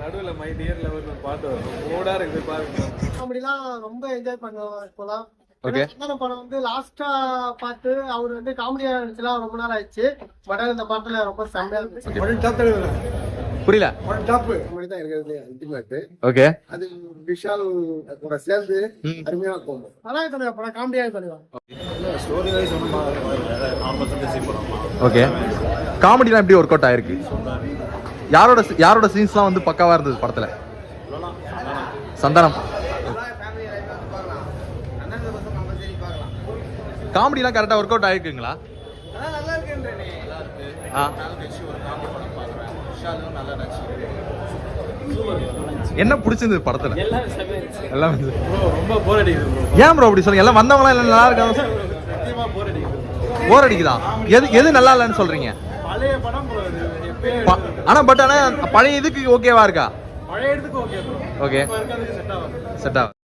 நடுவுல my dear lower பாட்டு வரும். ஓடா இருக்கு பாருங்க. காமெடிலாம் ரொம்ப என்ஜாய் பண்ணுவோம் இப்போலாம். ஓகே. சந்தான படம் வந்து லாஸ்டா பார்த்து அவர் வந்து காமெடியா நடிச்சுலாம் ரொம்ப நாள் ஆயிடுச்சு. பட் இந்த படத்துல ரொம்ப செம்மையா இருந்துச்சு. புரியல. காமெடி தான் இருக்கிறது அல்டிமேட். ஓகே. அது விஷால் கூட சேர்ந்து அருமையா இருக்கும். நல்லா இருக்கு படம், காமெடியா இருக்கு. ஸ்டோரி வைஸ் ஒன்றும் நார்மல் ஃபேண்டசி படம். ஓகே. காமெடிலாம் எப்படி ஒர்க் அவுட் ஆயிருக்கு? யாரோட சீன்ஸ்லாம் வந்து பக்காவா இருந்தது படத்துல? சந்தானம். காமெடிலாம் கரெக்டா ஒர்க் அவுட் ஆயிருக்குங்களா? நல்லா இருக்குன்றே. என்ன பிடிச்சிருந்தது படத்துல? எல்லாம் ரொம்ப போர் அடிக்குது. ஏன் ப்ரோ அப்படி சொல்றீங்க? எல்லாம் வந்தவங்களாம் எல்லாம் நல்லா இருக்காங்க. சத்தியமா போர் அடிக்குது. போர் அடிக்குதா? எது நல்லா இல்லைன்னு சொல்றீங்க? பழைய படம் ப்ரோ இது. ஆனா பட் பழைய இதுக்கு ஓகேவா இருக்கா? பழைய இடத்துக்கு ஓகே ப்ரோ. ஓகே. செட் ஆகும். செட் ஆகும்.